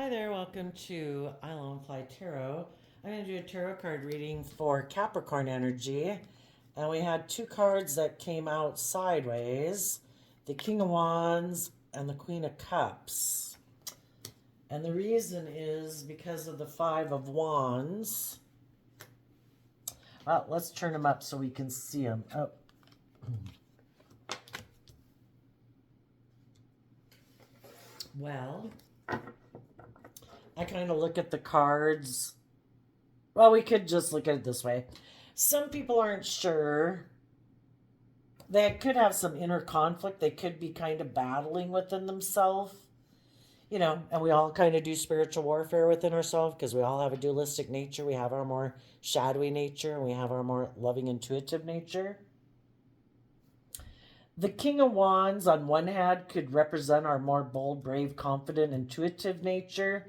Hi there, welcome to Island Fly Tarot. I'm going to do a tarot card reading for Capricorn energy. And we had two cards that came out sideways, the King of Wands and the Queen of Cups. And the reason is because of the Five of Wands. Well, let's turn them up so we can see them. Oh. Well, I kind of look at the cards. Well, we could just look at it this way. Some people aren't sure. They could have some inner conflict. They could be kind of battling within themselves. You know, and we all kind of do spiritual warfare within ourselves because we all have a dualistic nature. We have our more shadowy nature and we have our more loving, intuitive nature. The King of Wands, on one hand, could represent our more bold, brave, confident, intuitive nature.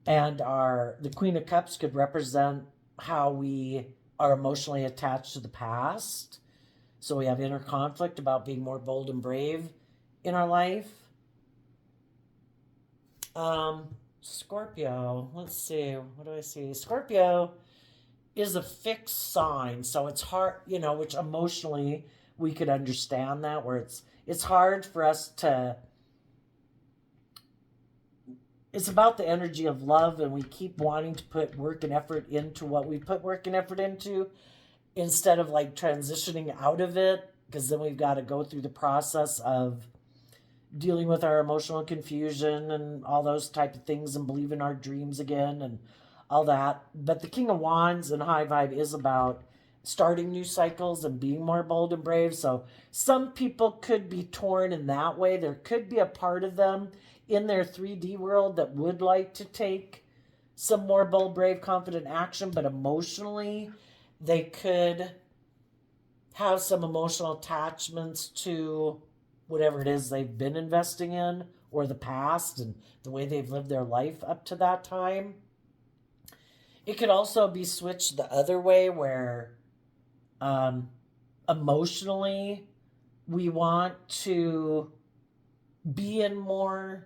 And the Queen of Cups could represent how we are emotionally attached to the past. So we have inner conflict about being more bold and brave in our life. Scorpio, let's see, what do I see? Scorpio is a fixed sign, so it's hard, which emotionally we could understand that, where it's hard for us to. It's about the energy of love, and we keep wanting to put work and effort into what we put work and effort into instead of like transitioning out of it, because then we've got to go through the process of dealing with our emotional confusion and all those type of things and believe in our dreams again and all that. But the King of Wands and High Vibe is about starting new cycles and being more bold and brave. So some people could be torn in that way. There could be a part of them in their 3D world that would like to take some more bold, brave, confident action, but emotionally they could have some emotional attachments to whatever it is they've been investing in or the past and the way they've lived their life up to that time. It could also be switched the other way where emotionally we want to be in more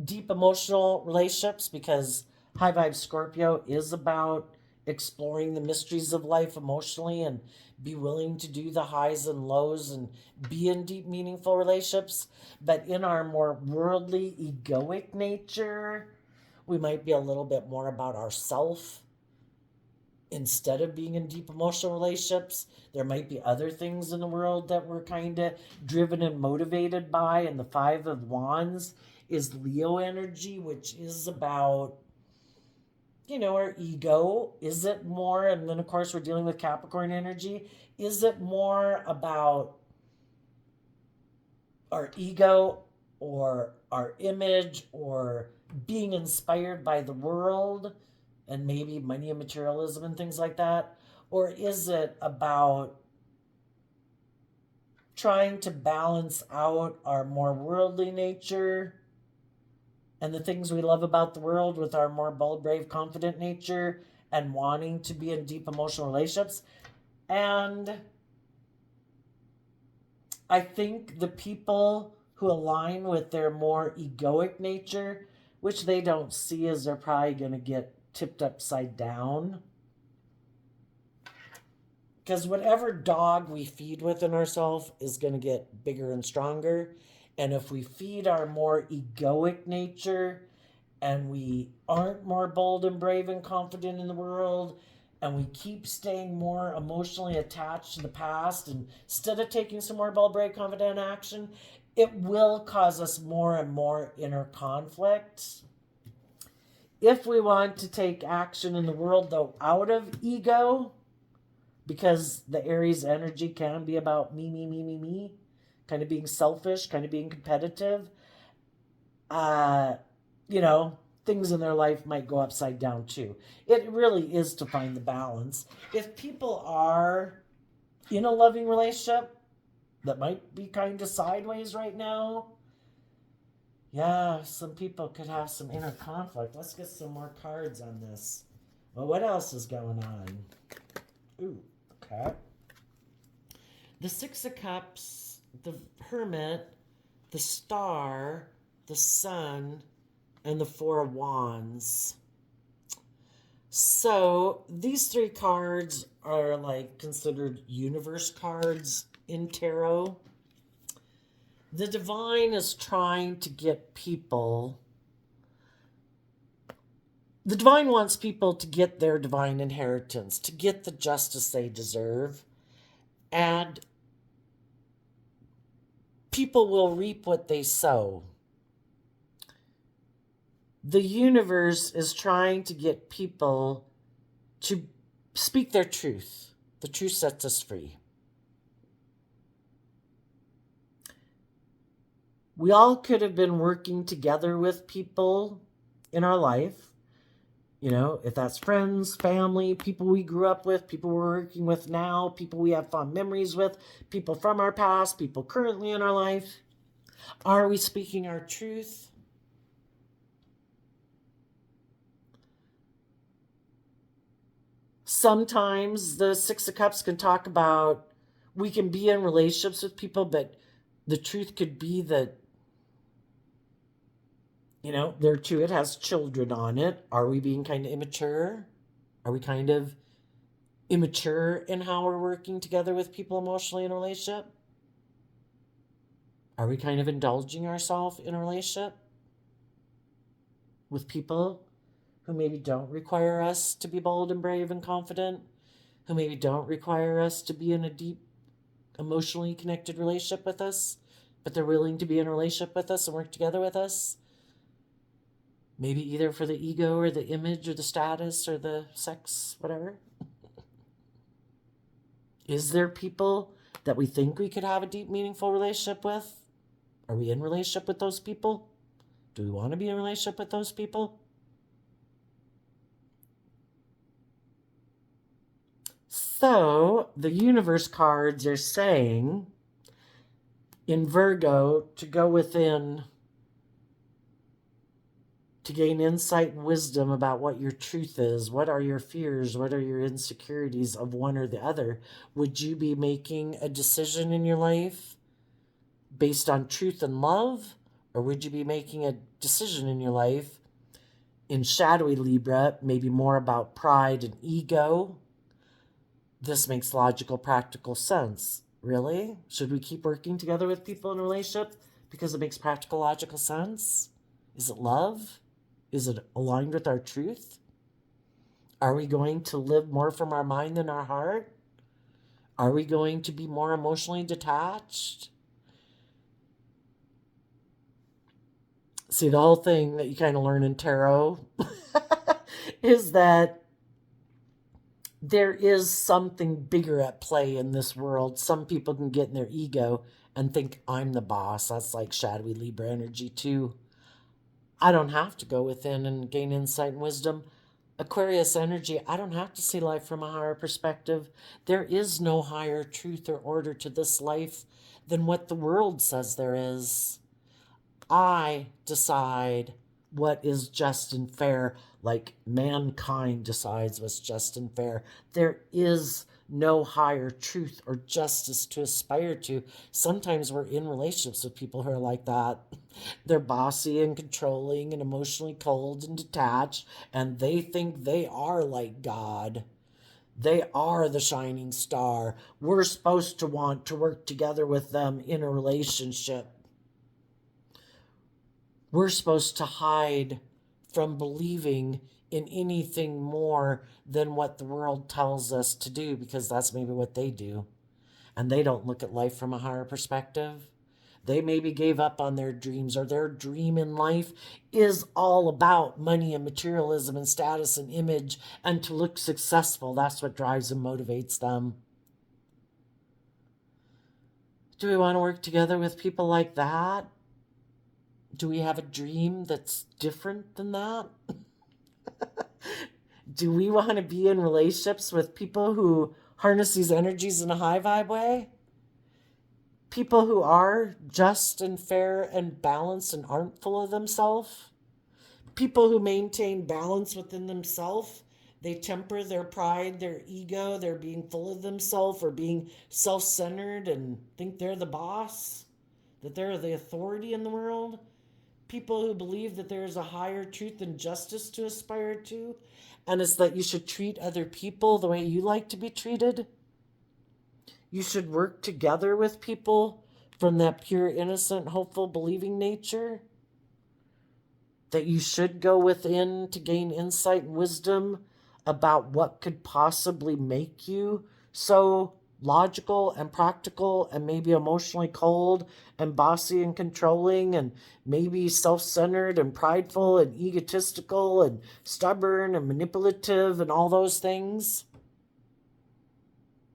deep emotional relationships, because High Vibe Scorpio is about exploring the mysteries of life emotionally and be willing to do the highs and lows and be in deep, meaningful relationships. But in our more worldly, egoic nature, we might be a little bit more about ourself instead of being in deep emotional relationships. There might be other things in the world that we're kind of driven and motivated by. And the Five of Wands is Leo energy, which is about our ego. Is it more, and then of course we're dealing with Capricorn energy, is it more about our ego or our image or being inspired by the world and maybe money and materialism and things like that? Or is it about trying to balance out our more worldly nature and the things we love about the world with our more bold, brave, confident nature and wanting to be in deep emotional relationships? And I think the people who align with their more egoic nature, which they don't see, as they're probably going to get tipped upside down. Because whatever dog we feed within ourselves is going to get bigger and stronger. And if we feed our more egoic nature and we aren't more bold and brave and confident in the world, and we keep staying more emotionally attached to the past instead of taking some more bold, brave, confident action, it will cause us more and more inner conflict. If we want to take action in the world, though, out of ego, because the Aries energy can be about me, kind of being selfish, kind of being competitive, things in their life might go upside down too. It really is to find the balance. If people are in a loving relationship that might be kind of sideways right now, yeah, some people could have some inner conflict. Let's get some more cards on this. Well, what else is going on? Ooh, okay. The Six of Cups, the Hermit, the Star, the Sun, and the Four of Wands. So these three cards are like considered universe cards in tarot. The divine is trying to get people. The divine wants people to get their divine inheritance, to get the justice they deserve. And people will reap what they sow. The universe is trying to get people to speak their truth. The truth sets us free. We all could have been working together with people in our life. You know, if that's friends, family, people we grew up with, people we're working with now, people we have fond memories with, people from our past, people currently in our life. Are we speaking our truth? Sometimes the Six of Cups can talk about we can be in relationships with people, but the truth could be that, you know, there too, it has children on it. Are we being kind of immature? Are we kind of immature in how we're working together with people emotionally in a relationship? Are we kind of indulging ourselves in a relationship with people who maybe don't require us to be bold and brave and confident, who maybe don't require us to be in a deep, emotionally connected relationship with us, but they're willing to be in a relationship with us and work together with us? Maybe either for the ego or the image or the status or the sex, whatever. Is there people that we think we could have a deep, meaningful relationship with? Are we in relationship with those people? Do we want to be in a relationship with those people? So the universe cards are saying in Virgo to go within, to gain insight and wisdom about what your truth is. What are your fears? What are your insecurities of one or the other? Would you be making a decision in your life based on truth and love? Or would you be making a decision in your life in shadowy Libra, maybe more about pride and ego? This makes logical, practical sense. Really? Should we keep working together with people in a relationship because it makes practical, logical sense? Is it love? Is it aligned with our truth? Are we going to live more from our mind than our heart? Are we going to be more emotionally detached? See, the whole thing that you kind of learn in tarot is that there is something bigger at play in this world. Some people can get in their ego and think I'm the boss. That's like shadowy Libra energy too. I don't have to go within and gain insight and wisdom. Aquarius energy, I don't have to see life from a higher perspective. There is no higher truth or order to this life than what the world says there is. I decide what is just and fair, like mankind decides what's just and fair. There is no higher truth or justice to aspire to. Sometimes we're in relationships with people who are like that. They're bossy and controlling and emotionally cold and detached, and they think they are like God. They are the shining star. We're supposed to want to work together with them in a relationship. We're supposed to hide from believing in anything more than what the world tells us to do, because that's maybe what they do. And they don't look at life from a higher perspective. They maybe gave up on their dreams, or their dream in life is all about money and materialism and status and image and to look successful. That's what drives and motivates them. Do we want to work together with people like that? Do we have a dream that's different than that? Do we want to be in relationships with people who harness these energies in a high vibe way? People who are just and fair and balanced and aren't full of themselves? People who maintain balance within themselves. They temper their pride, their ego, their being full of themselves or being self-centered and think they're the boss, that they're the authority in the world. people who believe that there is a higher truth and justice to aspire to, and it's that you should treat other people the way you like to be treated. You should work together with people from that pure, innocent, hopeful, believing nature. That you should go within to gain insight and wisdom about what could possibly make you so logical and practical and maybe emotionally cold and bossy and controlling and maybe self-centered and prideful and egotistical and stubborn and manipulative and all those things.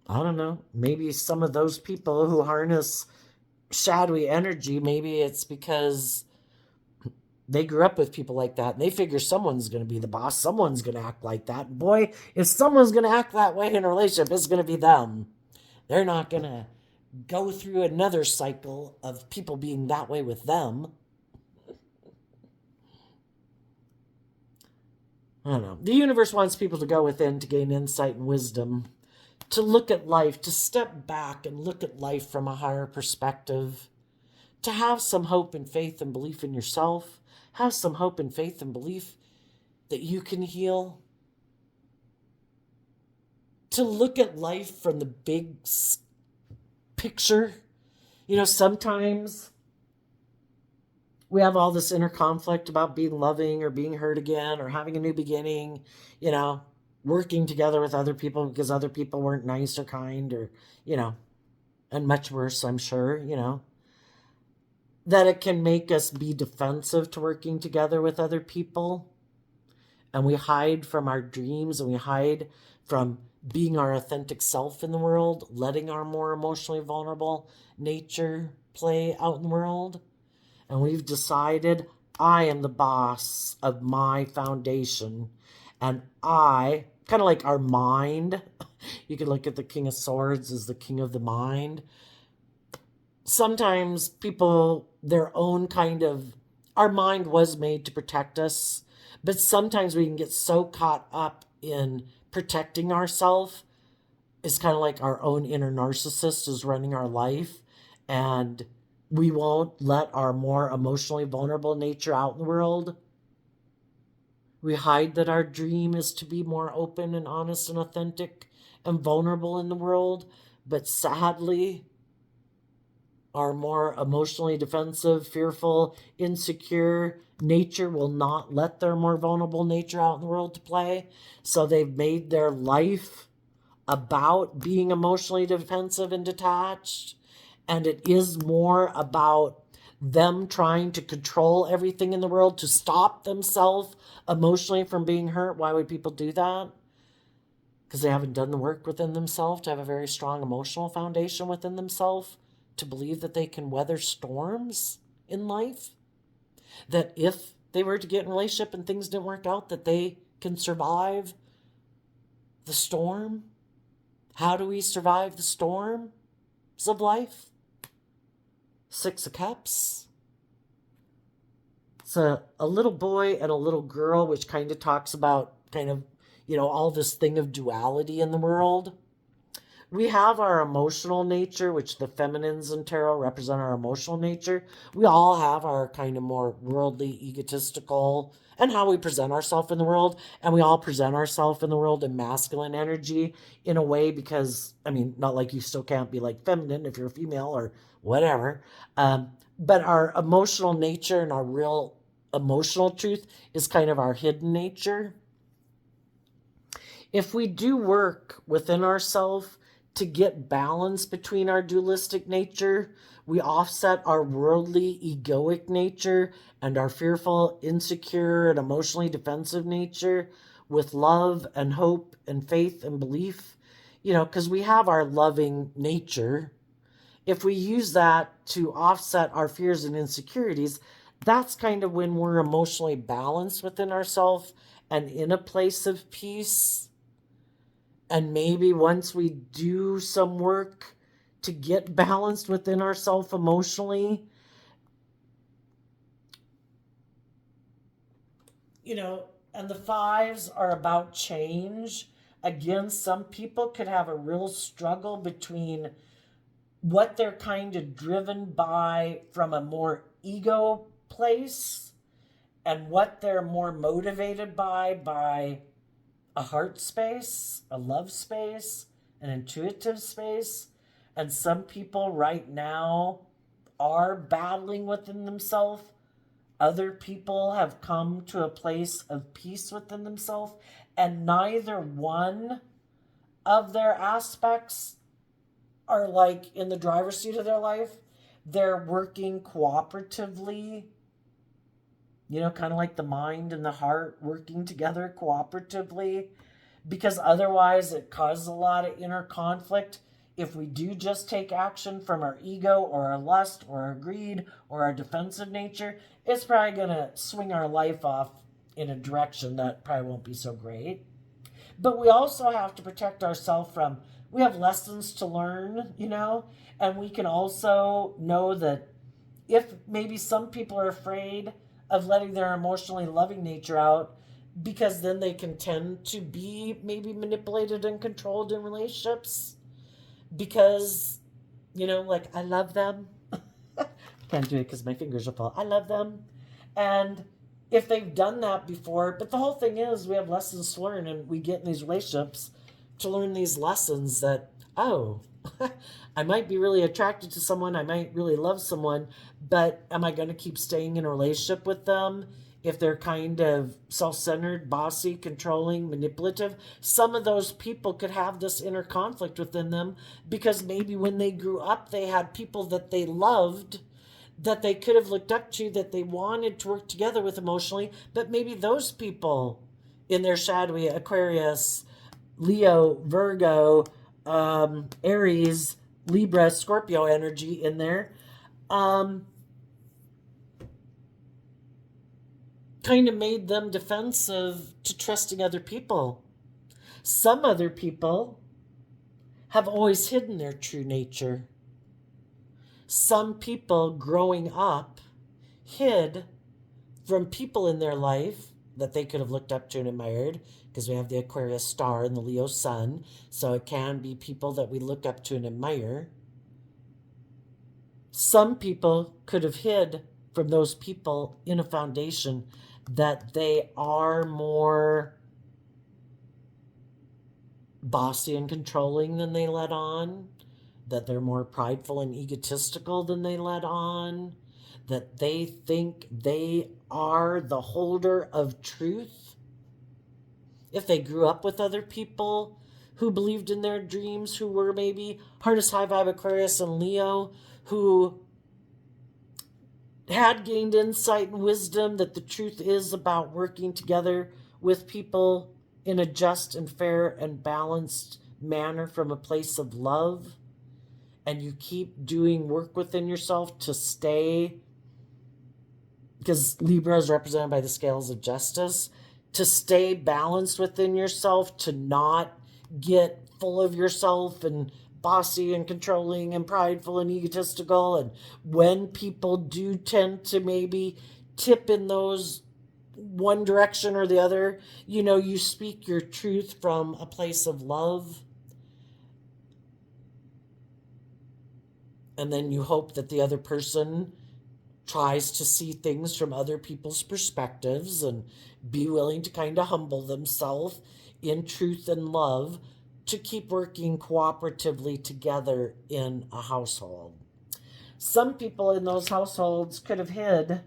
I don't know. Maybe some of those people who harness shadowy energy, maybe it's because they grew up with people like that, and they figure someone's going to be the boss, someone's going to act like that. Boy, if someone's going to act that way in a relationship, it's going to be them. They're not going to go through another cycle of people being that way with them. I don't know. The universe wants people to go within to gain insight and wisdom, to look at life, to step back and look at life from a higher perspective, to have some hope and faith and belief in yourself, have some hope and faith and belief that you can heal, to look at life from the big picture. You know, sometimes we have all this inner conflict about being loving or being hurt again or having a new beginning, you know, working together with other people because other people weren't nice or kind or, you know, and much worse, I'm sure, you know. That it can make us be defensive to working together with other people. And we hide from our dreams and we hide from being our authentic self in the world, letting our more emotionally vulnerable nature play out in the world. And we've decided, I am the boss of my foundation. And I, kind of like our mind, you could look at the King of Swords as the king of the mind. Sometimes people, their own kind of, our mind was made to protect us, but sometimes we can get so caught up in protecting ourselves. It's kind of like our own inner narcissist is running our life, and we won't let our more emotionally vulnerable nature out in the world. We hide that our dream is to be more open and honest and authentic and vulnerable in the world, but sadly, our more emotionally defensive, fearful, insecure nature will not let their more vulnerable nature out in the world to play. So they've made their life about being emotionally defensive and detached. And it is more about them trying to control everything in the world to stop themselves emotionally from being hurt. Why would people do that? Because they haven't done the work within themselves to have a very strong emotional foundation within themselves, to believe that they can weather storms in life, that if they were to get in a relationship and things didn't work out, that they can survive the storm. How do we survive the storms of life? 6 of Cups. It's a little boy and a little girl, which kind of talks about kind of, you know, all this thing of duality in the world. We have our emotional nature, which the feminines in tarot represent our emotional nature. We all have our kind of more worldly, egotistical, and how we present ourselves in the world. And we all present ourselves in the world in masculine energy in a way because, I mean, not like you still can't be like feminine if you're a female or whatever. But our emotional nature and our real emotional truth is kind of our hidden nature. If we do work within ourselves to get balance between our dualistic nature, we offset our worldly, egoic nature and our fearful, insecure, and emotionally defensive nature with love and hope and faith and belief, you know, because we have our loving nature. If we use that to offset our fears and insecurities, that's kind of when we're emotionally balanced within ourselves and in a place of peace. And maybe once we do some work to get balanced within ourselves emotionally, you know, and the 5s are about change. Again, some people could have a real struggle between what they're kind of driven by from a more ego place and what they're more motivated by a heart space, a love space, an intuitive space. And some people right now are battling within themselves. Other people have come to a place of peace within themselves, and neither one of their aspects are like in the driver's seat of their life. They're working cooperatively, kind of like the mind and the heart working together cooperatively, because otherwise it causes a lot of inner conflict. If we do just take action from our ego or our lust or our greed or our defensive nature, it's probably going to swing our life off in a direction that probably won't be so great. But we also have to protect ourselves from, we have lessons to learn, and we can also know that if maybe some people are afraid of letting their emotionally loving nature out, because then they can tend to be maybe manipulated and controlled in relationships. Because, like, I love them. Can't do it because my fingers are full. I love them. And if they've done that before, but the whole thing is we have lessons to learn, and we get in these relationships to learn these lessons that, oh, I might be really attracted to someone, I might really love someone, but am I going to keep staying in a relationship with them if they're kind of self-centered, bossy, controlling, manipulative? Some of those people could have this inner conflict within them because maybe when they grew up, they had people that they loved, that they could have looked up to, that they wanted to work together with emotionally, but maybe those people in their shadowy Aquarius, Leo, Virgo, Aries, Libra, Scorpio energy in there, kind of made them defensive to trusting other people. Some other people have always hidden their true nature. Some people growing up hid from people in their life that they could have looked up to and admired, because we have the Aquarius star and the Leo sun, so it can be people that we look up to and admire. Some people could have hid from those people in a foundation that they are more bossy and controlling than they let on, that they're more prideful and egotistical than they let on, that they think they are the holder of truth. If they grew up with other people who believed in their dreams, who were maybe harness high vibe Aquarius and Leo, who had gained insight and wisdom that the truth is about working together with people in a just and fair and balanced manner from a place of love, and you keep doing work within yourself to stay, because Libra is represented by the scales of justice, to stay balanced within yourself, to not get full of yourself and bossy and controlling and prideful and egotistical. And when people do tend to maybe tip in those one direction or the other, you speak your truth from a place of love. And then you hope that the other person tries to see things from other people's perspectives and be willing to kind of humble themselves in truth and love to keep working cooperatively together in a household. Some people in those households could have hid,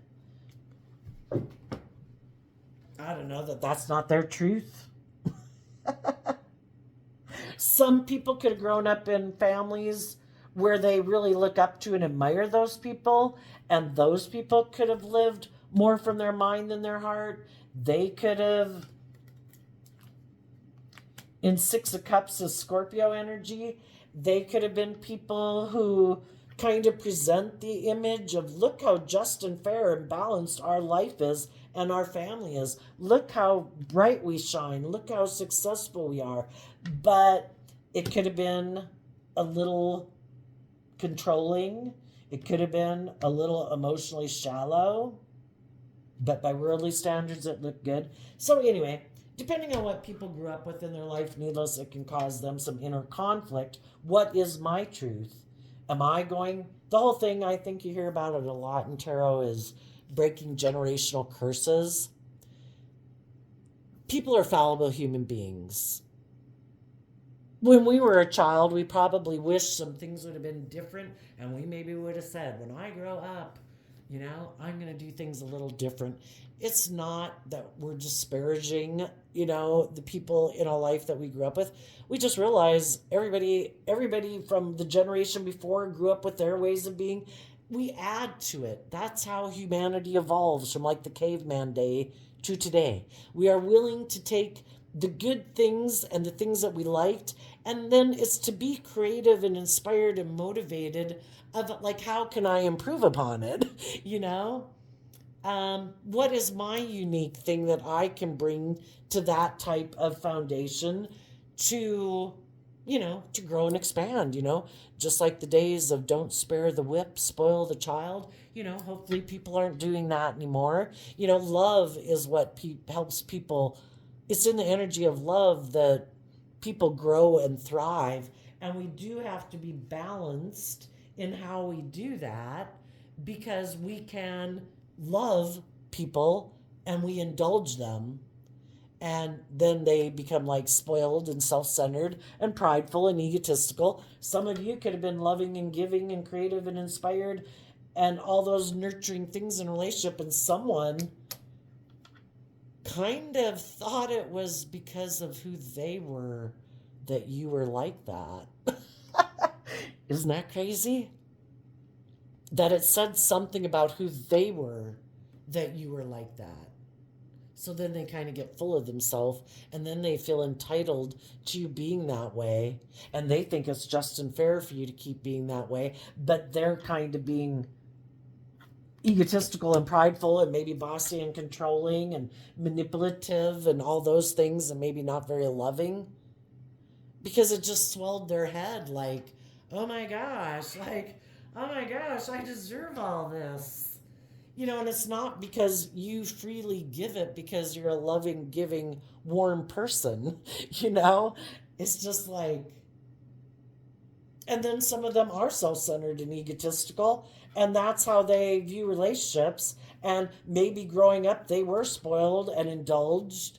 I don't know, that's not their truth. Some people could have grown up in families where they really look up to and admire those people, and those people could have lived more from their mind than their heart. They could have, in Six of Cups is Scorpio energy, they could have been people who kind of present the image of, look how just and fair and balanced our life is and our family is. Look how bright we shine. Look how successful we are. But it could have been a little controlling. It could have been a little emotionally shallow. But by worldly standards, it looked good. So anyway, depending on what people grew up with in their life, needless, it can cause them some inner conflict. What is my truth? Am I going... The whole thing, I think you hear about it a lot in tarot, is breaking generational curses. People are fallible human beings. When we were a child, we probably wished some things would have been different, and we maybe would have said, when I grow up, I'm going to do things a little different. It's not that we're disparaging, the people in our life that we grew up with. We just realize everybody from the generation before grew up with their ways of being. We add to it. That's how humanity evolves from like the caveman day to today. We are willing to take the good things and the things that we liked, and then it's to be creative and inspired and motivated of like, how can I improve upon it? What is my unique thing that I can bring to that type of foundation to to grow and expand, just like the days of don't spare the whip, spoil the child. Hopefully people aren't doing that anymore. Love is what helps people. It's in the energy of love that people grow and thrive. And we do have to be balanced in how we do that, because we can love people and we indulge them, and then they become like spoiled and self-centered and prideful and egotistical. Some of you could have been loving and giving and creative and inspired and all those nurturing things in a relationship, and someone kind of thought it was because of who they were that you were like that. Isn't that crazy? That it said something about who they were that you were like that. So then they kind of get full of themselves, and then they feel entitled to you being that way, and they think it's just and fair for you to keep being that way, but they're kind of being egotistical and prideful and maybe bossy and controlling and manipulative and all those things, and maybe not very loving, because it just swelled their head like, oh my gosh, I deserve all this. And it's not because you freely give it because you're a loving, giving, warm person, It's just like, and then some of them are self-centered and egotistical, and that's how they view relationships. And maybe growing up, they were spoiled and indulged,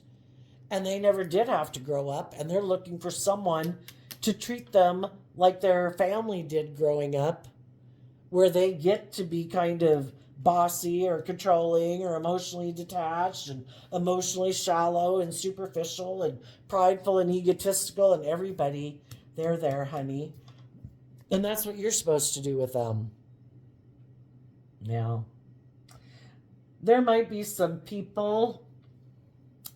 and they never did have to grow up, and they're looking for someone to treat them like their family did growing up, where they get to be kind of bossy or controlling or emotionally detached and emotionally shallow and superficial and prideful and egotistical, and everybody, they're there, honey. And that's what you're supposed to do with them. Now, there might be some people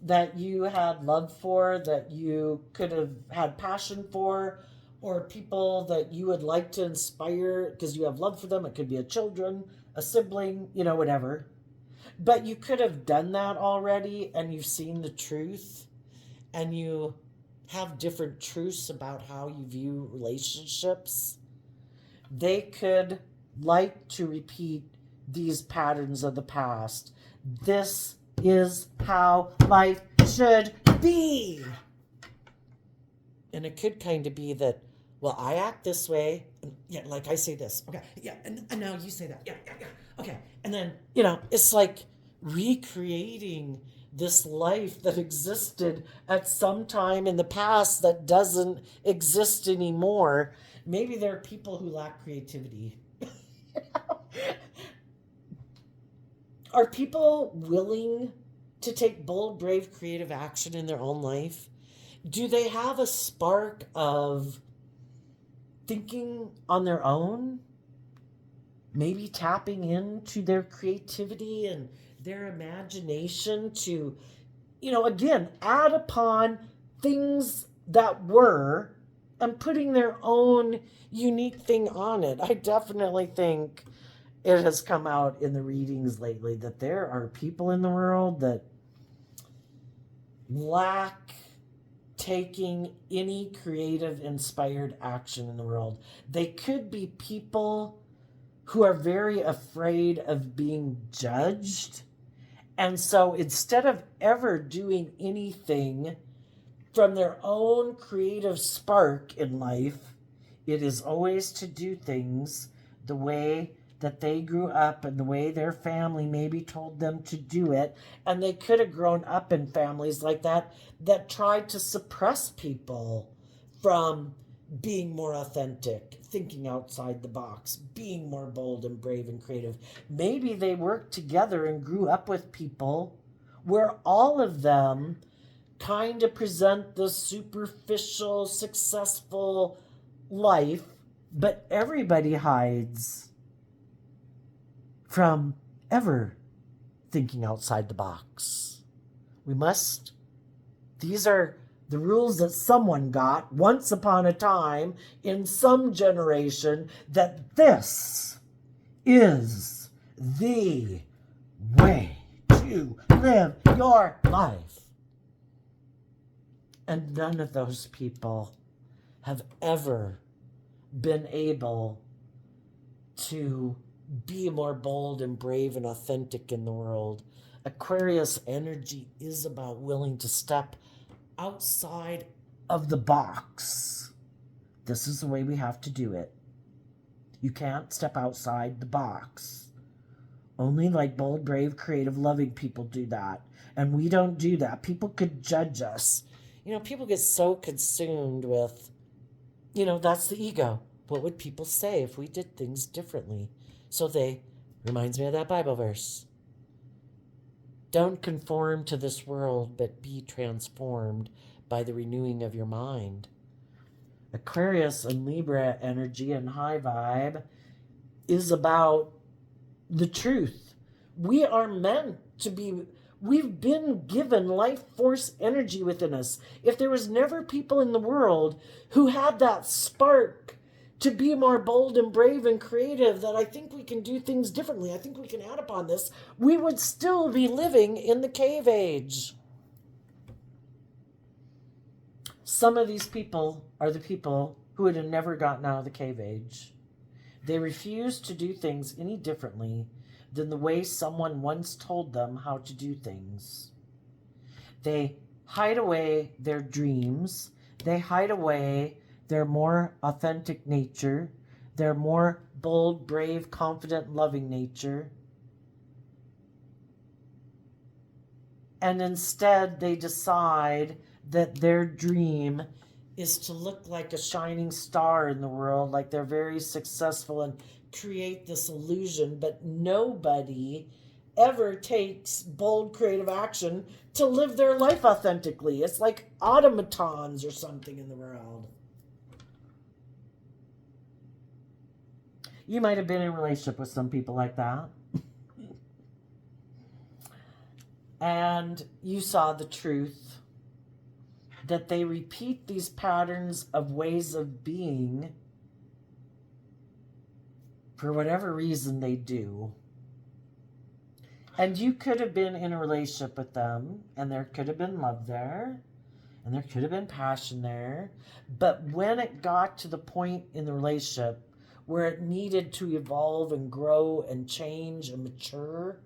that you had love for, that you could have had passion for, or people that you would like to inspire because you have love for them. It could be a children, a sibling, whatever. But you could have done that already, and you've seen the truth, and you have different truths about how you view relationships. They could like to repeat these patterns of the past. This is how life should be. And it could kind of be that, well, I act this way. Yeah, like I say this. Okay, yeah, and now you say that. Yeah. Okay, and then, it's like recreating this life that existed at some time in the past that doesn't exist anymore. Maybe there are people who lack creativity. Are people willing to take bold, brave, creative action in their own life? Do they have a spark of thinking on their own? Maybe tapping into their creativity and their imagination to, again, add upon things that were and putting their own unique thing on it. I definitely think it has come out in the readings lately that there are people in the world that lack taking any creative, inspired action in the world. They could be people who are very afraid of being judged. And so instead of ever doing anything from their own creative spark in life, it is always to do things the way that they grew up and the way their family maybe told them to do it. And they could have grown up in families like that that tried to suppress people from being more authentic, thinking outside the box, being more bold and brave and creative. Maybe they worked together and grew up with people where all of them kind of present the superficial, successful life, but everybody hides from ever thinking outside the box. These are the rules that someone got once upon a time in some generation, that this is the way to live your life. And none of those people have ever been able to be more bold and brave and authentic in the world. Aquarius energy is about willing to step outside of the box. This is the way we have to do it. You can't step outside the box. Only like bold, brave, creative, loving people do that. And we don't do that. People could judge us. People get so consumed with, that's the ego. What would people say if we did things differently? So reminds me of that Bible verse. Don't conform to this world, but be transformed by the renewing of your mind. Aquarius and Libra energy and high vibe is about the truth. We are meant to be, we've been given life force energy within us. If there was never people in the world who had that spark to be more bold and brave and creative, that I think we can do things differently, I think we can add upon this, we would still be living in the cave age. Some of these people are the people who would have never gotten out of the cave age. They refuse to do things any differently than the way someone once told them how to do things. They hide away their dreams. They hide away their more authentic nature, their more bold, brave, confident, loving nature. And instead, they decide that their dream is to look like a shining star in the world, like they're very successful, and create this illusion. But nobody ever takes bold, creative action to live their life authentically. It's like automatons or something in the world. You might have been in a relationship with some people like that. And you saw the truth that they repeat these patterns of ways of being for whatever reason they do. And you could have been in a relationship with them, and there could have been love there, and there could have been passion there. But when it got to the point in the relationship where it needed to evolve and grow and change and mature,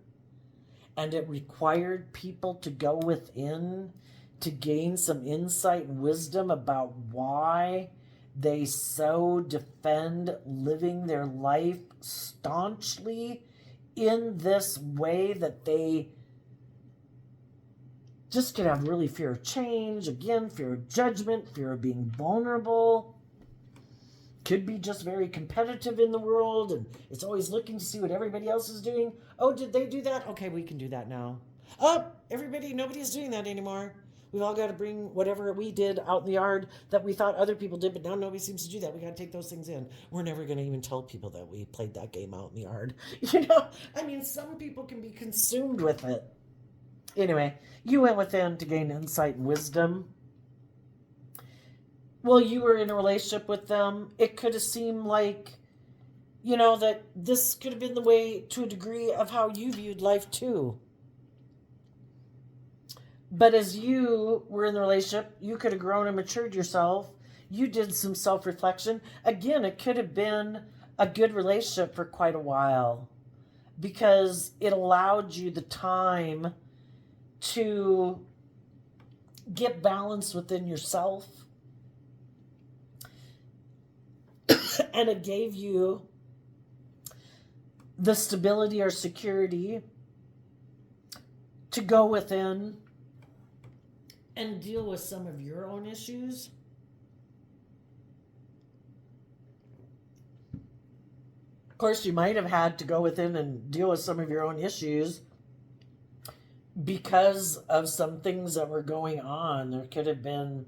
and it required people to go within to gain some insight and wisdom about why they so defend living their life staunchly in this way, that they just could have really fear of change, again, fear of judgment, fear of being vulnerable. Could be just very competitive in the world, and it's always looking to see what everybody else is doing. Oh, did they do that? Okay, we can do that now. Oh, nobody's doing that anymore. We've all got to bring whatever we did out in the yard that we thought other people did, but now nobody seems to do that. We got to take those things in. We're never going to even tell people that we played that game out in the yard. Some people can be consumed with it. Anyway, you went within to gain insight and wisdom. Well, you were in a relationship with them. It could have seemed like, that this could have been the way, to a degree, of how you viewed life too. But as you were in the relationship, you could have grown and matured yourself. You did some self-reflection. Again, it could have been a good relationship for quite a while, because it allowed you the time to get balance within yourself. And it gave you the stability or security to go within and deal with some of your own issues. Of course, you might have had to go within and deal with some of your own issues because of some things that were going on. There could have been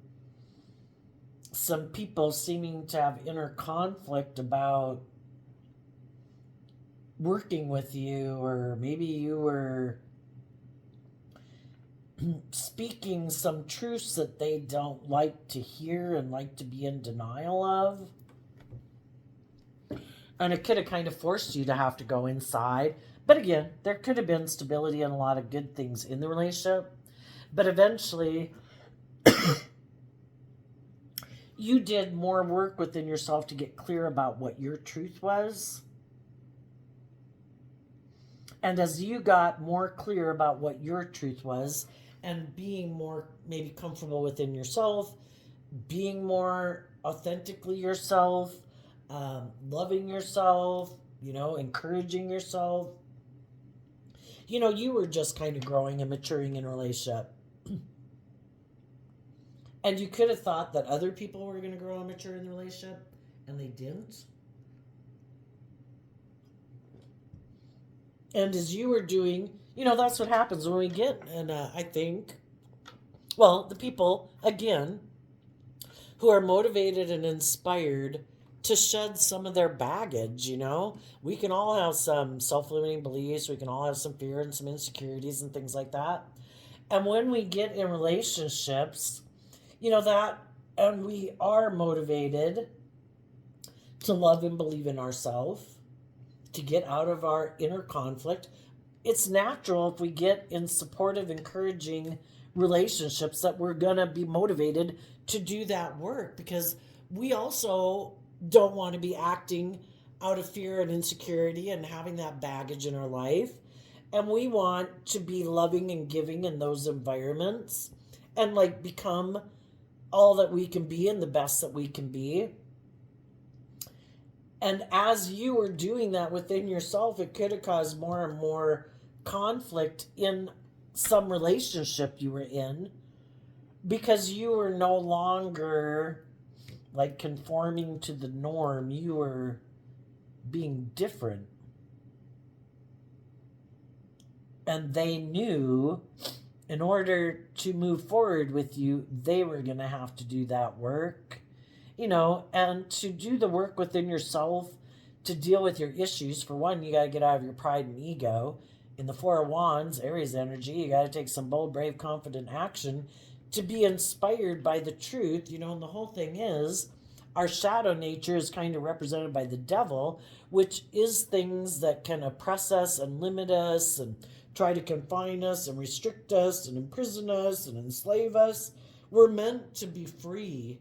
some people seeming to have inner conflict about working with you, or maybe you were speaking some truths that they don't like to hear and like to be in denial of. And it could have kind of forced you to have to go inside. But again, there could have been stability and a lot of good things in the relationship. But eventually, you did more work within yourself to get clear about what your truth was. And as you got more clear about what your truth was, and being more maybe comfortable within yourself, being more authentically yourself, loving yourself, encouraging yourself, you were just kind of growing and maturing in a relationship. And you could have thought that other people were going to grow and mature in the relationship, and they didn't. And as you were doing, that's what happens when we get, and I think, the people, again, who are motivated and inspired to shed some of their baggage, We can all have some self-limiting beliefs. We can all have some fear and some insecurities and things like that. And when we get in relationships, and we are motivated to love and believe in ourselves, to get out of our inner conflict, it's natural if we get in supportive, encouraging relationships that we're going to be motivated to do that work, because we also don't want to be acting out of fear and insecurity and having that baggage in our life. And we want to be loving and giving in those environments and become all that we can be and the best that we can be. And as you were doing that within yourself, it could have caused more and more conflict in some relationship you were in, because you were no longer conforming to the norm. You were being different. And they knew in order to move forward with you, they were going to have to do that work. And to do the work within yourself, to deal with your issues, for one, you got to get out of your pride and ego. In the Four of Wands, Aries energy, you got to take some bold, brave, confident action to be inspired by the truth. And the whole thing is, our shadow nature is kind of represented by the devil, which is things that can oppress us and limit us and try to confine us and restrict us and imprison us and enslave us. We're meant to be free.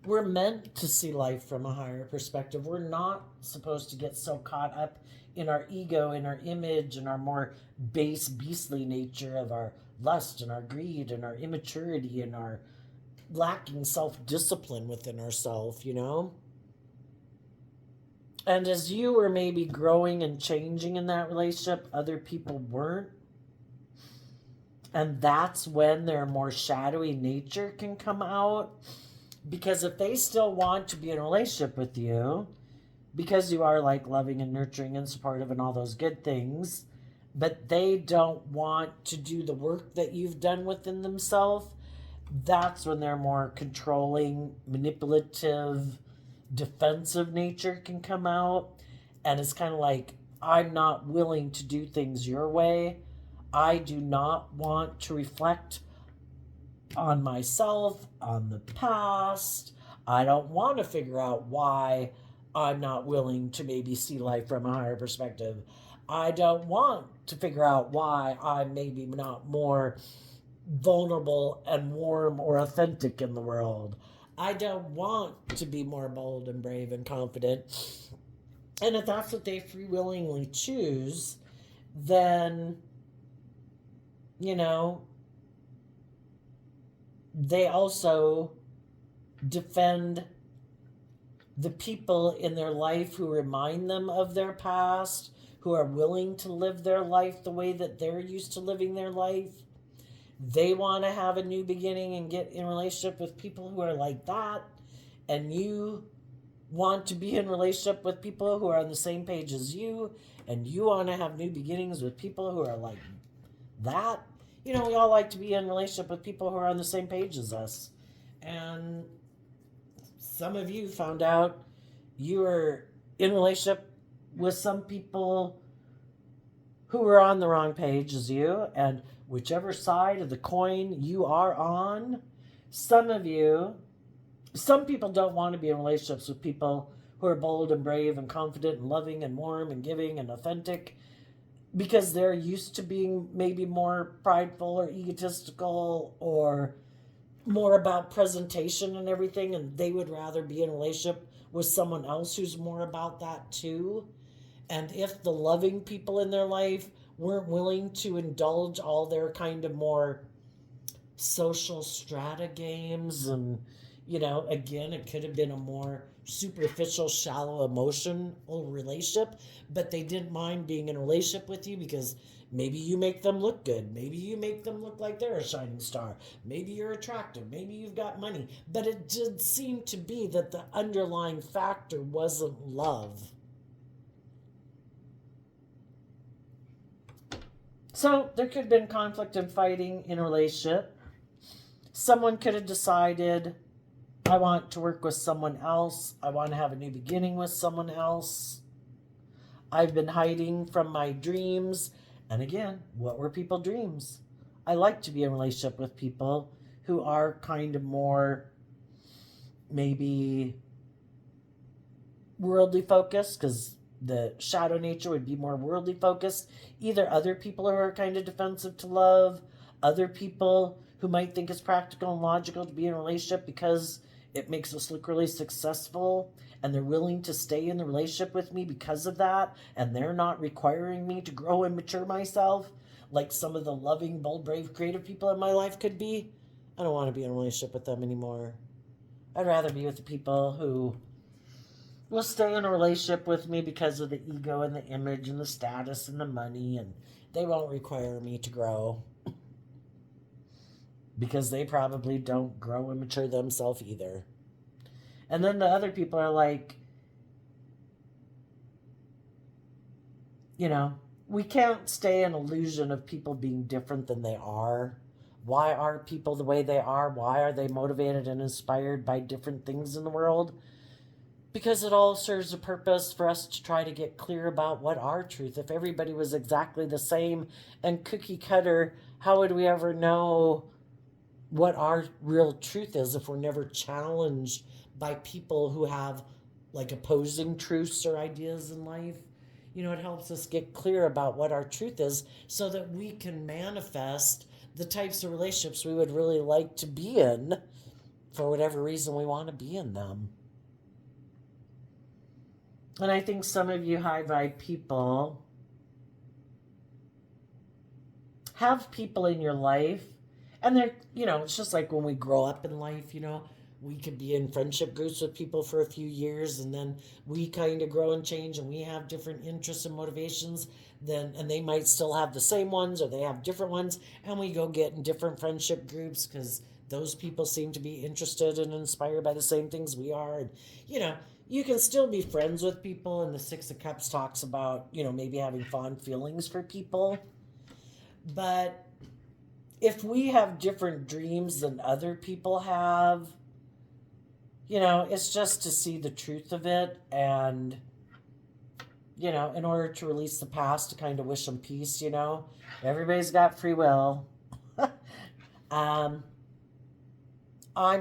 We're meant to see life from a higher perspective. We're not supposed to get so caught up in our ego, in our image, and our more base, beastly nature of our lust and our greed and our immaturity and our lacking self-discipline within ourselves, And as you were maybe growing and changing in that relationship, other people weren't. And that's when their more shadowy nature can come out. Because if they still want to be in a relationship with you, because you are loving and nurturing and supportive and all those good things, but they don't want to do the work that you've done within themselves, that's when their more controlling, manipulative, defensive nature can come out. And it's kind of I'm not willing to do things your way. I do not want to reflect on myself, on the past. I don't want to figure out why I'm not willing to maybe see life from a higher perspective. I don't want to figure out why I'm maybe not more vulnerable and warm or authentic in the world. I don't want to be more bold and brave and confident. And if that's what they free willingly choose, then, they also defend the people in their life who remind them of their past, who are willing to live their life the way that they're used to living their life. They want to have a new beginning and get in relationship with people who are like that. And you want to be in relationship with people who are on the same page as you. And you want to have new beginnings with people who are like that. We all like to be in relationship with people who are on the same page as us. And some of you found out you were in relationship with some people who were on the wrong page as you, and whichever side of the coin you are on, some people don't want to be in relationships with people who are bold and brave and confident and loving and warm and giving and authentic, because they're used to being maybe more prideful or egotistical or more about presentation and everything, and they would rather be in a relationship with someone else who's more about that too. And if the loving people in their life weren't willing to indulge all their kind of more social strata games, and again, it could have been a more superficial, shallow, emotional relationship, but they didn't mind being in a relationship with you because maybe you make them look good. Maybe you make them look like they're a shining star. Maybe you're attractive. Maybe you've got money. But it did seem to be that the underlying factor wasn't love. So there could have been conflict and fighting in a relationship. Someone could have decided, I want to work with someone else. I want to have a new beginning with someone else. I've been hiding from my dreams. And again, what were people's dreams? I like to be in a relationship with people who are kind of more maybe worldly focused, because the shadow nature would be more worldly focused. Either other people who are kind of defensive to love, other people who might think it's practical and logical to be in a relationship because it makes us look really successful, and they're willing to stay in the relationship with me because of that, and they're not requiring me to grow and mature myself like some of the loving, bold, brave, creative people in my life could be. I don't want to be in a relationship with them anymore. I'd rather be with the people who will stay in a relationship with me because of the ego and the image and the status and the money, and they won't require me to grow because they probably don't grow and mature themselves either. And then the other people are like, we can't stay in illusion of people being different than they are. Why are people the way they are? Why are they motivated and inspired by different things in the world? Because it all serves a purpose for us to try to get clear about what our truth. If everybody was exactly the same and cookie cutter, how would we ever know what our real truth is if we're never challenged by people who have like opposing truths or ideas in life? It helps us get clear about what our truth is so that we can manifest the types of relationships we would really like to be in for whatever reason we want to be in them. And I think some of you high vibe people have people in your life, and they're, it's just like when we grow up in life, we could be in friendship groups with people for a few years, and then we kind of grow and change, and we have different interests and motivations, and they might still have the same ones, or they have different ones, and we go get in different friendship groups because those people seem to be interested and inspired by the same things we are. And, you can still be friends with people, and the Six of Cups talks about, maybe having fond feelings for people. But if we have different dreams than other people have, it's just to see the truth of it, and, in order to release the past, to kind of wish them peace, everybody's got free will. I'm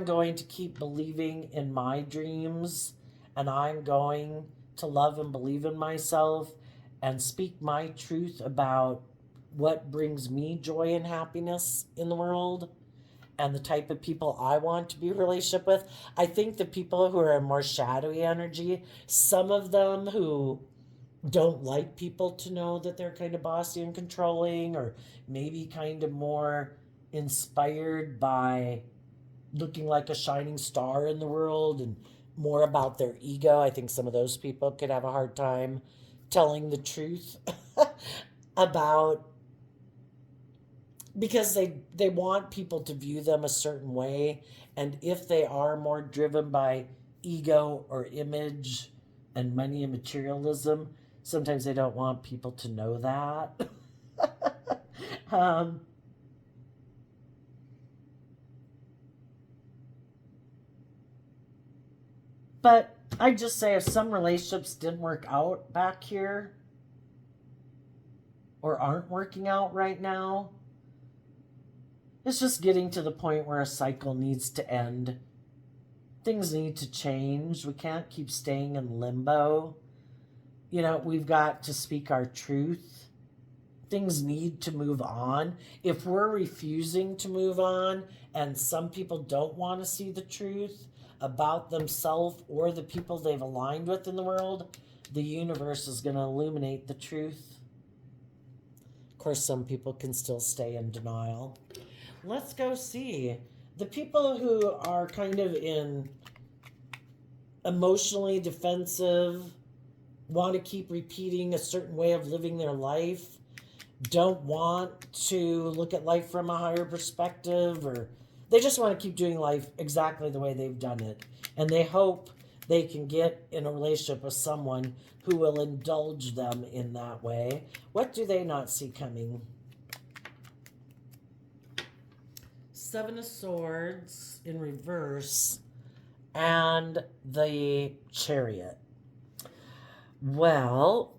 going to keep believing in my dreams, and I'm going to love and believe in myself and speak my truth about what brings me joy and happiness in the world and the type of people I want to be in a relationship with. I think the people who are in more shadowy energy, some of them who don't like people to know that they're kind of bossy and controlling, or maybe kind of more inspired by looking like a shining star in the world and more about their ego. I think some of those people could have a hard time telling the truth about, because they want people to view them a certain way, and if they are more driven by ego or image and money and materialism, sometimes they don't want people to know that. um, but I just say, if some relationships didn't work out back here or aren't working out right now, it's just getting to the point where a cycle needs to end. Things need to change. We can't keep staying in limbo. We've got to speak our truth. Things need to move on. If we're refusing to move on, and some people don't want to see the truth about themselves or the people they've aligned with in the world, the universe is going to illuminate the truth. Of course, some people can still stay in denial. Let's go see. The people who are kind of in emotionally defensive, want to keep repeating a certain way of living their life, don't want to look at life from a higher perspective, or they just want to keep doing life exactly the way they've done it. And they hope they can get in a relationship with someone who will indulge them in that way. What do they not see coming? Seven of Swords in reverse and the Chariot. Well,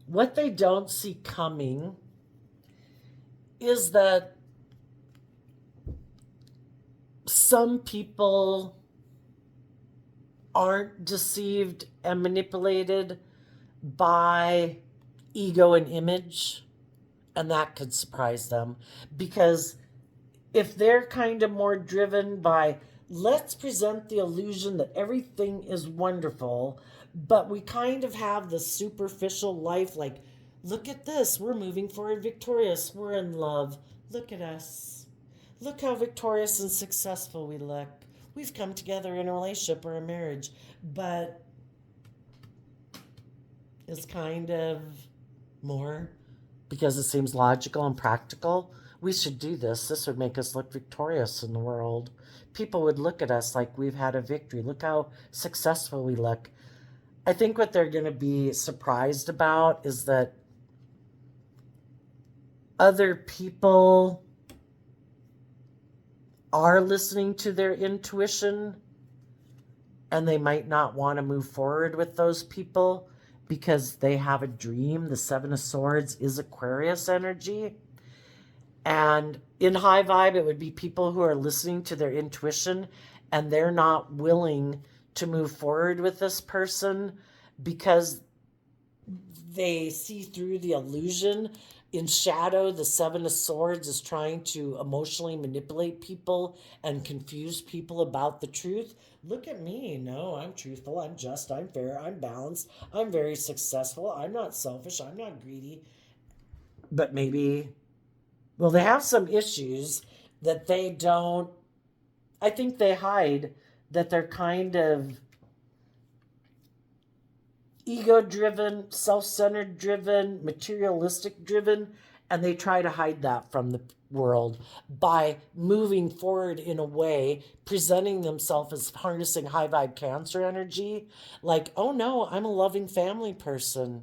what they don't see coming is that some people aren't deceived and manipulated by ego and image. And that could surprise them, because if they're kind of more driven by, let's present the illusion that everything is wonderful, but we kind of have the superficial life, like, look at this, we're moving forward victorious, we're in love, look at us, look how victorious and successful we look, we've come together in a relationship or a marriage. But it's kind of more because it seems logical and practical. We should do this. This would make us look victorious in the world. People would look at us like we've had a victory. Look how successful we look. I think what they're going to be surprised about is that other people are listening to their intuition, and they might not want to move forward with those people because they have a dream. The Seven of Swords is Aquarius energy. And in high vibe, it would be people who are listening to their intuition and they're not willing to move forward with this person because they see through the illusion. In shadow, the Seven of Swords is trying to emotionally manipulate people and confuse people about the truth. Look at me. No, I'm truthful. I'm just. I'm fair. I'm balanced. I'm very successful. I'm not selfish. I'm not greedy. But maybe, well, they have some issues that they don't, I think they hide, that they're kind of ego-driven, self-centered driven, materialistic driven, and they try to hide that from the world by moving forward in a way, presenting themselves as harnessing high vibe Cancer energy, like, oh no, I'm a loving family person.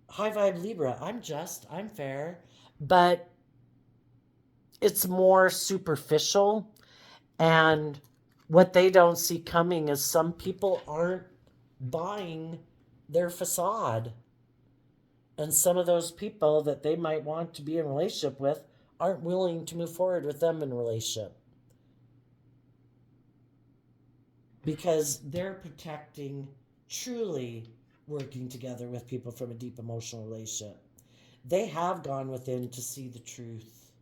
High vibe Libra, I'm just, I'm fair. But it's more superficial, and what they don't see coming is some people aren't buying their facade. And some of those people that they might want to be in a relationship with aren't willing to move forward with them in a relationship. Because they're protecting truly working together with people from a deep emotional relationship. They have gone within to see the truth.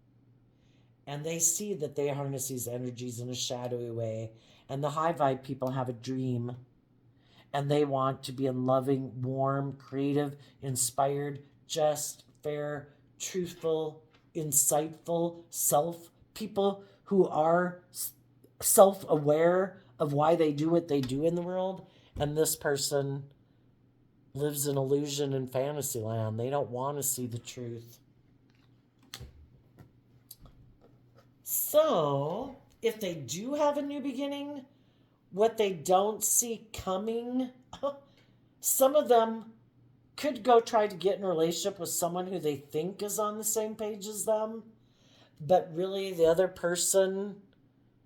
And they see that they harness these energies in a shadowy way. And the high vibe people have a dream. And they want to be in loving, warm, creative, inspired, just, fair, truthful, insightful, self people who are self-aware of why they do what they do in the world, and this person lives in illusion and fantasy land. They don't want to see the truth. So, if they do have a new beginning, what they don't see coming, some of them could go try to get in a relationship with someone who they think is on the same page as them, but really the other person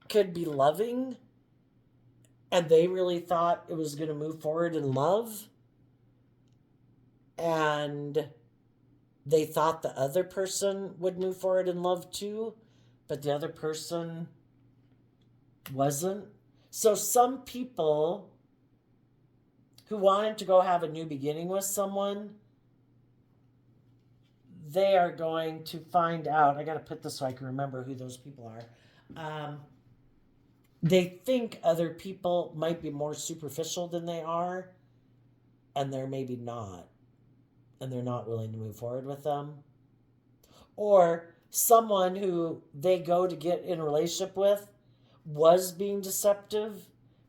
could be loving, and they really thought it was going to move forward in love, and they thought the other person would move forward in love too, but the other person wasn't. So some people who wanted to go have a new beginning with someone, they are going to find out. I got to put this so I can remember who those people are. They think other people might be more superficial than they are, and they're maybe not. And they're not willing to move forward with them. Or someone who they go to get in a relationship with was being deceptive,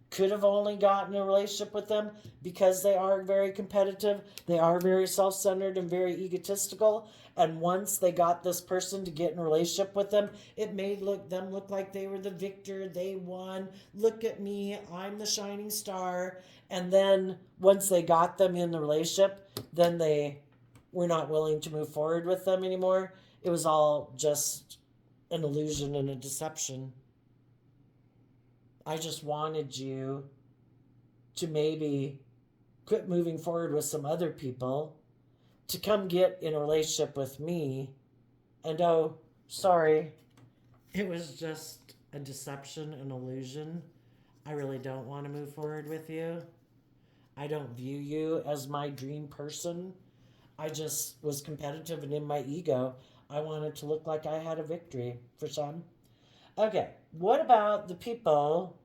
could have only gotten a relationship with them because they are very competitive, they are very self-centered and very egotistical, and once they got this person to get in a relationship with them, it made them look like they were the victor, they won, look at me, I'm the shining star. And then once they got them in the relationship, then they were not willing to move forward with them anymore. It was all just an illusion and a deception. I just wanted you to maybe quit moving forward with some other people, to come get in a relationship with me, and oh, sorry, it was just a deception, an illusion. I really don't want to move forward with you. I don't view you as my dream person. I just was competitive, and in my ego, I wanted to look like I had a victory for some. Okay, what about the people?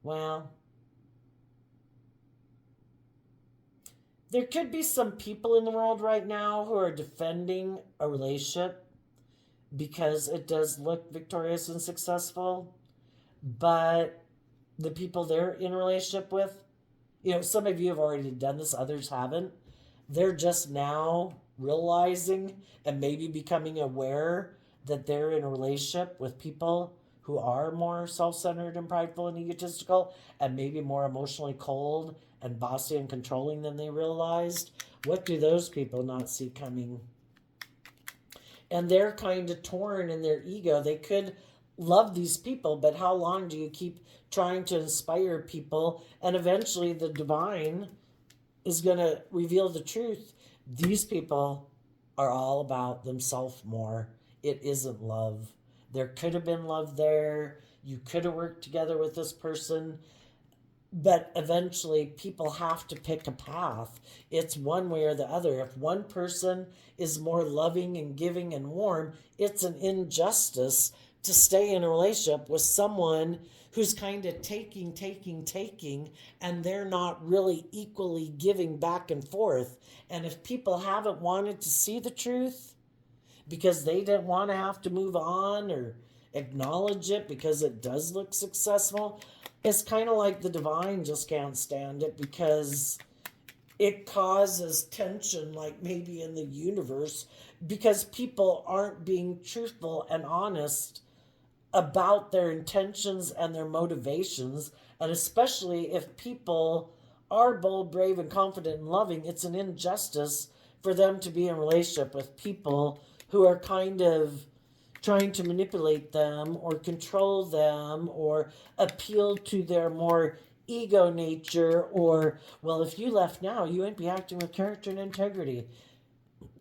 Well, there could be some people in the world right now who are defending a relationship because it does look victorious and successful, but the people they're in a relationship with, some of you have already done this, others haven't. They're just now realizing and maybe becoming aware that they're in a relationship with people who are more self-centered and prideful and egotistical, and maybe more emotionally cold and bossy and controlling than they realized. What do those people not see coming? And they're kind of torn in their ego. They could love these people, but how long do you keep trying to inspire people? And eventually the divine is going to reveal the truth. These people are all about themselves more. It isn't love. There could have been love there. You could have worked together with this person. But eventually people have to pick a path. It's one way or the other. If one person is more loving and giving and warm, it's an injustice to stay in a relationship with someone who's kind of taking, and they're not really equally giving back and forth. And if people haven't wanted to see the truth because they didn't want to have to move on or acknowledge it because it does look successful, it's kind of like the divine just can't stand it because it causes tension, like maybe in the universe, because people aren't being truthful and honest about their intentions and their motivations. And especially if people are bold, brave, and confident and loving, it's an injustice for them to be in a relationship with people who are kind of trying to manipulate them or control them or appeal to their more ego nature, or, well, if you left now, you wouldn't be acting with character and integrity.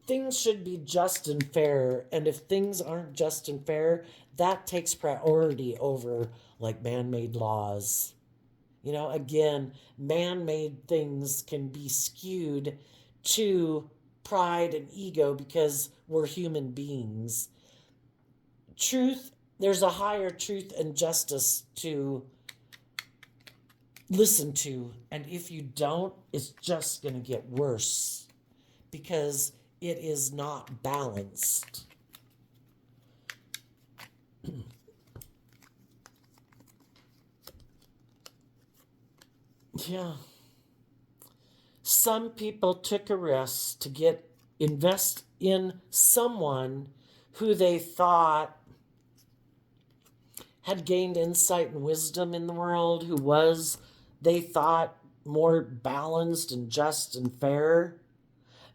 Things should be just and fair, and if things aren't just and fair, that takes priority over like man-made laws. Again, man-made things can be skewed to pride and ego because we're human beings. Truth, there's a higher truth and justice to listen to, and if you don't, it's just going to get worse because it is not balanced. Yeah. Some people took a risk to invest in someone who they thought had gained insight and wisdom in the world, who was, they thought, more balanced and just and fair.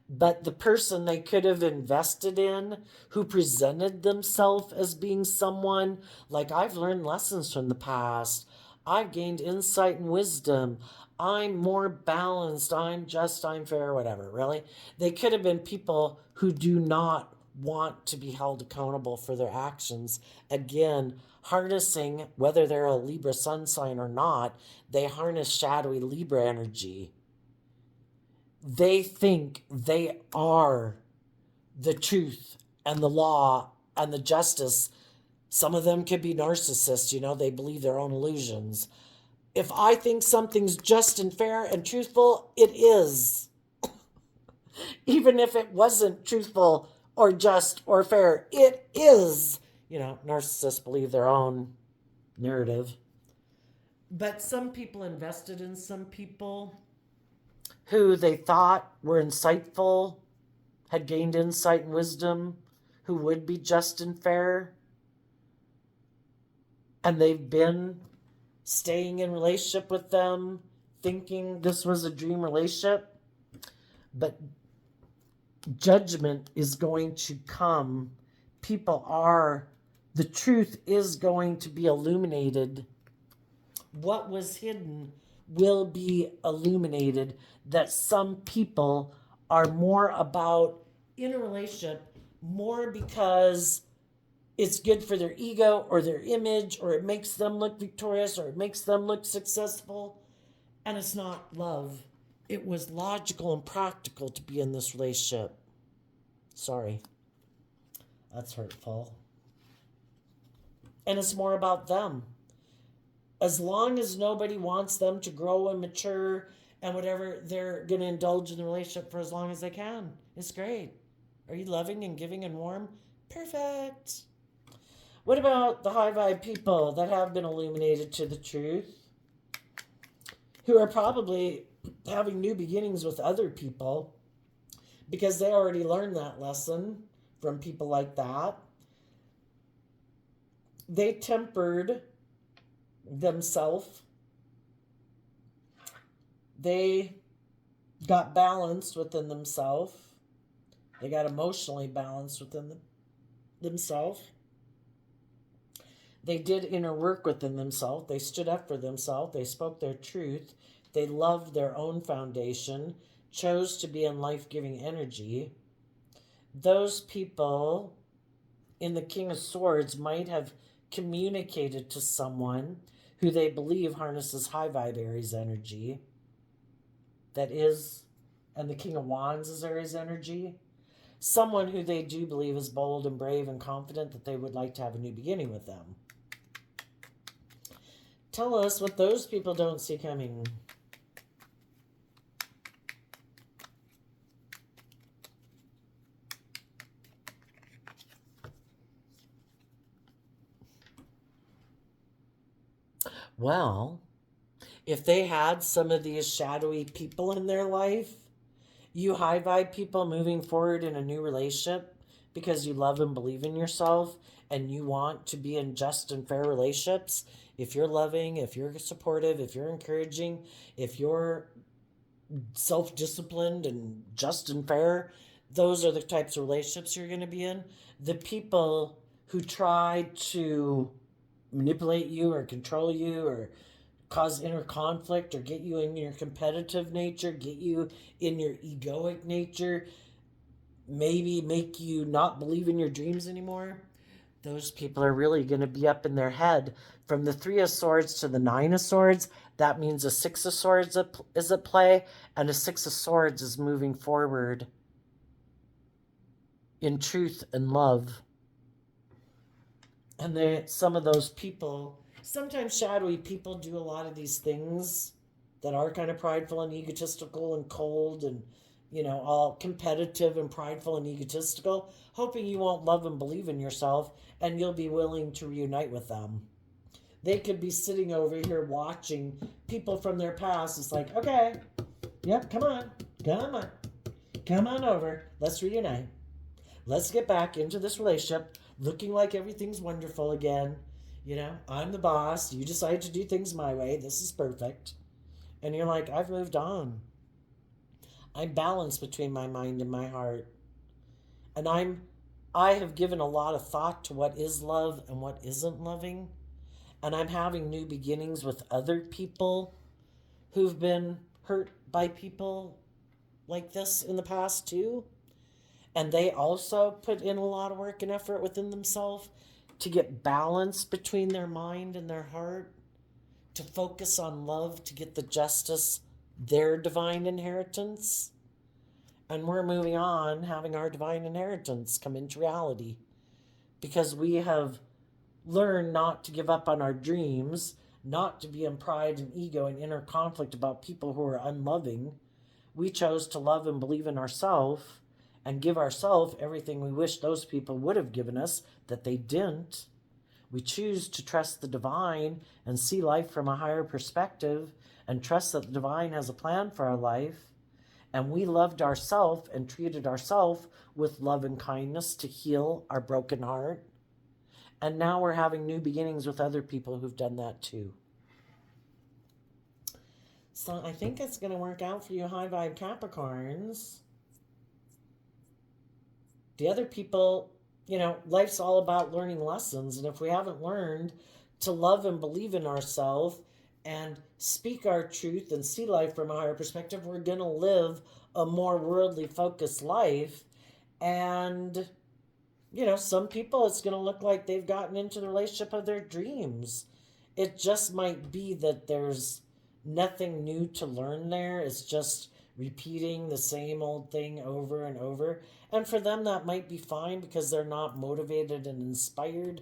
But the person they could have invested in, who presented themselves as being someone like, I've learned lessons from the past, I've gained insight and wisdom, I'm more balanced, I'm just, I'm fair, whatever, really. They could have been people who do not want to be held accountable for their actions. Again, harnessing, whether they're a Libra sun sign or not, they harness shadowy Libra energy. They think they are the truth and the law and the justice. Some of them could be narcissists, they believe their own illusions. If I think something's just and fair and truthful, it is. Even if it wasn't truthful or just or fair, it is. Narcissists believe their own narrative. But some people invested in some people who they thought were insightful, had gained insight and wisdom, who would be just and fair. And they've been staying in relationship with them, thinking this was a dream relationship. But judgment is going to come. The truth is going to be illuminated. What was hidden will be illuminated. That some people are more about, in a relationship, more because it's good for their ego or their image, or it makes them look victorious, or it makes them look successful. And it's not love. It was logical and practical to be in this relationship. Sorry. That's hurtful. And it's more about them. As long as nobody wants them to grow and mature and whatever, they're going to indulge in the relationship for as long as they can. It's great. Are you loving and giving and warm? Perfect. What about the high vibe people that have been illuminated to the truth, who are probably having new beginnings with other people because they already learned that lesson from people like that? They tempered themselves. They got balanced within themselves. They got emotionally balanced within themselves. They did inner work within themselves. They stood up for themselves. They spoke their truth. They loved their own foundation, chose to be in life-giving energy. Those people in the King of Swords might have communicated to someone who they believe harnesses high vibe Aries energy. That is, and the King of Wands is Aries energy. Someone who they do believe is bold and brave and confident that they would like to have a new beginning with them. Tell us what those people don't see coming. Well, if they had some of these shadowy people in their life, you high vibe people moving forward in a new relationship because you love and believe in yourself and you want to be in just and fair relationships, if you're loving, if you're supportive, if you're encouraging, if you're self-disciplined and just and fair, those are the types of relationships you're going to be in. The people who try to manipulate you or control you or cause inner conflict or get you in your competitive nature, get you in your egoic nature, maybe make you not believe in your dreams anymore, those people are really going to be up in their head. From the Three of Swords to the Nine of Swords, that means a Six of Swords is at play, and a Six of Swords is moving forward in truth and love. And some of those people, sometimes shadowy people, do a lot of these things that are kind of prideful and egotistical and cold and, all competitive and prideful and egotistical, hoping you won't love and believe in yourself and you'll be willing to reunite with them. They could be sitting over here watching people from their past. It's like, okay, yep, come on over. Let's reunite. Let's get back into this relationship looking like everything's wonderful again. I'm the boss. You decide to do things my way. This is perfect. And you're like, I've moved on. I'm balanced between my mind and my heart. And I have given a lot of thought to what is love and what isn't loving. And I'm having new beginnings with other people who've been hurt by people like this in the past too. And they also put in a lot of work and effort within themselves to get balance between their mind and their heart, to focus on love, to get the justice, their divine inheritance. And we're moving on, having our divine inheritance come into reality. Because we have learned not to give up on our dreams, not to be in pride and ego and inner conflict about people who are unloving. We chose to love and believe in ourselves and give ourselves everything we wish those people would have given us that they didn't. We choose to trust the divine and see life from a higher perspective and trust that the divine has a plan for our life. And we loved ourselves and treated ourselves with love and kindness to heal our broken heart. And now we're having new beginnings with other people who've done that too. So I think it's going to work out for you high vibe Capricorns. The other people, life's all about learning lessons. And if we haven't learned to love and believe in ourselves and speak our truth and see life from a higher perspective, we're going to live a more worldly focused life. And, some people, it's going to look like they've gotten into the relationship of their dreams. It just might be that there's nothing new to learn there. It's just repeating the same old thing over and over. And for them, that might be fine because they're not motivated and inspired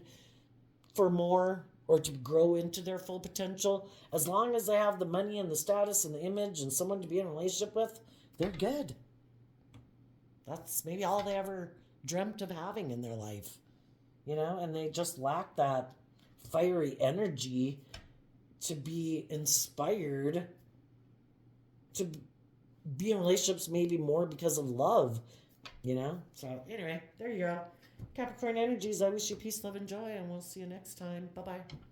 for more or to grow into their full potential. As long as they have the money and the status and the image and someone to be in a relationship with, they're good. That's maybe all they ever dreamt of having in their life, and they just lack that fiery energy to be inspired to be in relationships, maybe more because of love, So anyway, there you go. Capricorn energies, I wish you peace, love, and joy, and we'll see you next time. Bye-bye.